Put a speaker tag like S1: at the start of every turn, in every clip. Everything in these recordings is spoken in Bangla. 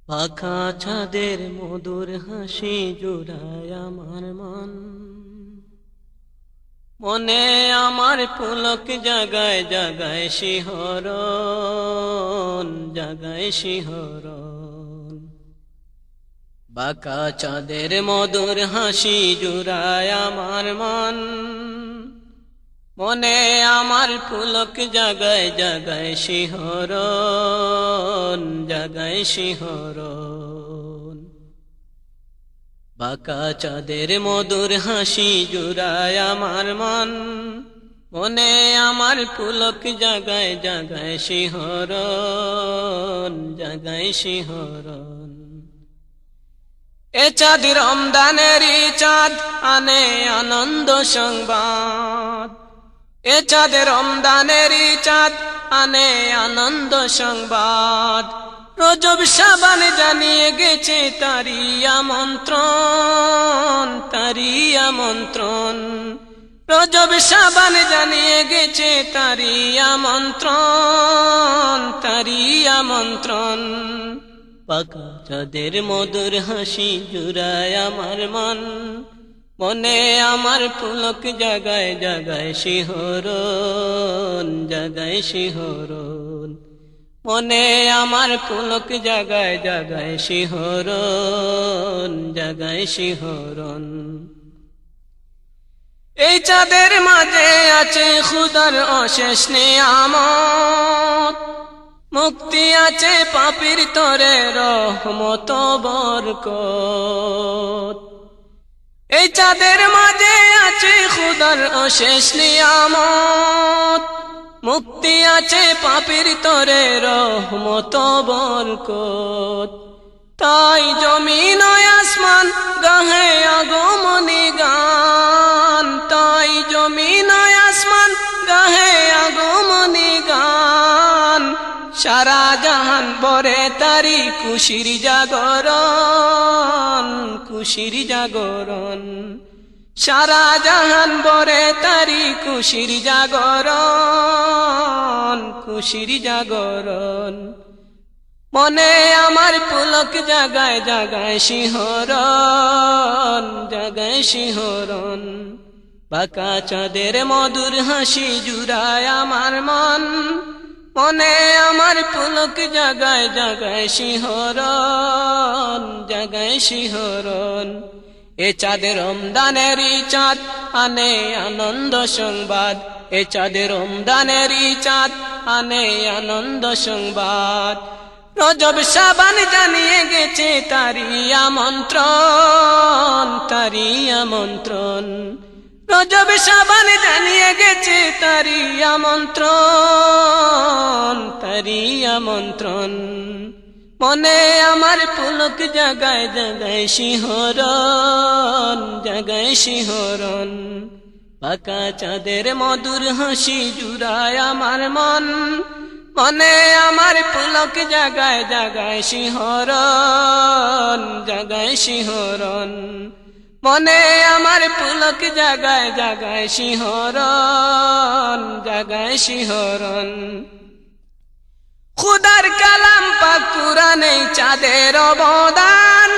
S1: পাখা ছাদের মধুর হাসি জুড়ায় আমার মন, মনে আমার পুলক জাগায় জাগায় শিহরণ, জাগায় শিহরণ। বাঁকা চাঁদের মধুর হাসি জুড়ায় আমার মন, মনে আমার পুলক জাগায় জাগায় শিহরণ, জাগায় শিহরণ। বাঁকা চাঁদের মধুর হাসি জুড়ায় আমার মন, মনে আমার পুলক জাগায় জাগায় শিহরণ, জাগায় শিহরণ। এ চাঁদ রমজানেরই চাঁদ আনে আনন্দ সংবাদ, এ চাঁদ রমজানেরই চাঁদ আনে আনন্দ সংবাদ। রজব শাবান জানিয়ে গেছে তারি আমন্ত্রণ, তারি আমন্ত্রণ। রজব শাবান জানিয়ে গেছে তারি আমন্ত্রণ, তারি আমন্ত্রণ। পাকা চাঁদের মধুর হাসি জুড়ায় আমার মন, মনে আমার পুলক জাগায় জাগায় শিহরণ, জাগায় শিহরণ। মনে আমার পুলক জাগায় জাগায় শিহরণ, জাগায় শিহরণ। এই চাঁদের মাঝে আছে খুদার অশেষ নিয়ামত, মুক্তি আছে পাপীর তরে রহমত বরকত। এই চাঁদের মাঝে আছে খুদার অশেষ নিয়ামত, মুক্তি আছে পাপীর তরে রহমত বরকত। তাই জমিন ও আসমান গাহে আগমনী গান, তাই জমিন ও আসমান গাহে আগমনী গান। সারা জাহান ভরে তারি খুশির জাগরণ, খুশির জাগরণ। সারা জাহান ভরে তারি খুশির জাগরণ, খুশির জাগরণ। মনে আমার পুলক জাগায় জাগায় শিহরণ, জাগায় শিহরণ। বাঁকা চাঁদের মধুর হাসি জুড়ায় আমার মন, মনে আমার পুলক জাগায় জাগায় শিহরণ, জাগায় শিহরণ। এ চাঁদ রমজানেরই চাঁদ আনে আনন্দ সংবাদ, এ চাঁদ রমজানেরই চাঁদ আনে আনন্দ সংবাদ। রজব শাবান জানিয়ে গেছে তারি আমন্ত্রণ, তারি আমন্ত্রণ। রজব শাবান জানিয়ে গেছে তারি আমন্ত্রণ, তারি আমন্ত্রণ। মনে আমার পুলক জাগায় জাগায় শিহরণ, জাগায় শিহরণ। পাকা চাঁদের মধুর হাসি জুড়ায় আমার মন, মনে আমার পুলক জাগায় জাগায় শিহরণ, জাগায় শিহরণ। মনে আমার পুলক জাগায় জাগায় শিহরণ, জাগায় শিহরণ। খুদার কালাম পাক কুরআনে চাঁদের অবদান,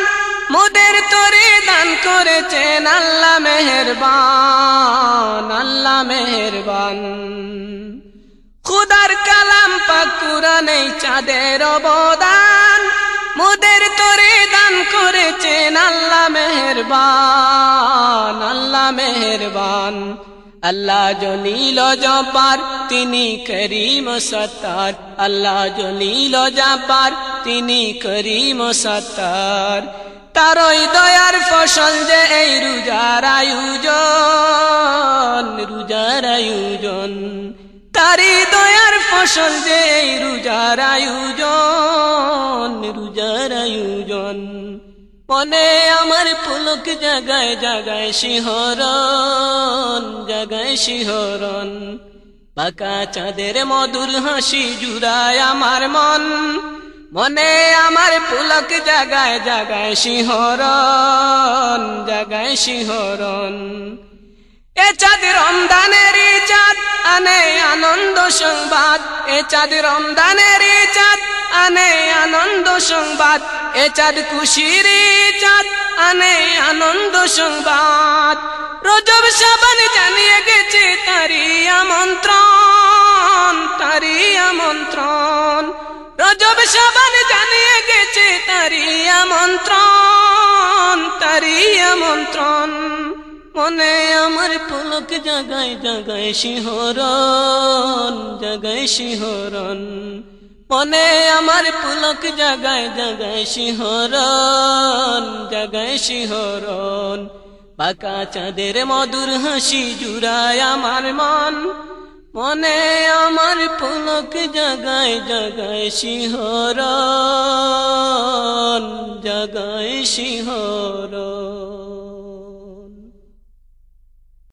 S1: মোদের তরে দান করেছেন আল্লাহ মেহেরবান, আল্লাহ মেহেরবান। খুদার কালাম পাক কুরআনে চাঁদের অবদান, মোদের তরে দান করেছেন আল্লাহ মেহেরবান, আল্লাহ মেহেরবান। আল্লাহ জলিল জব্বার তিনি করিম সত্তার, আল্লাহ জলিল জব্বার তিনি করিম সত্তার। তারই দয়ার ফসল যে এই রোজার আয়োজন, রোজার আয়োজন। তারি দয়ার ফসল যে এই রোজার আয়োজন, রোজার আয়োজন। মনে আমার পুলক জাগায় জাগায় শিহরণ, জাগায় শিহরণ। বাঁকা চাঁদের মধুর হাসি জুড়ায় আমার মন, মনে আমার পুলক জাগায় জাগায় শিহরণ, জাগায় শিহরণ। এ চাঁদ রমজানেরই চাঁদ আনে আনন্দ সংবাদ, এ চাঁদ রমজানেরই চাঁদ আনে আনন্দ সংবাদ, এ চাঁদ খুশির চাঁদ আনে আনন্দ সংবাদ। রজব শাবান জানিয়ে গেছে তারি আমন্ত্রণ, তারি আমন্ত্রণ। রজব শাবান জানিয়ে গেছে তারি আমন্ত্রণ, তারি আমন্ত্রণ। মনে আমার পুলক জাগায় জাগায় শিহরণ, জাগায় শিহরণ। মনে আমার পুলক জাগায় জাগায় শিহরণ, জাগায় শিহরণ। বাঁকা চাঁদের মধুর হাসি জুড়ায় আমার মন, মনে আমার পুলক জাগায় জাগায় শিহরণ, জাগায় শিহরণ।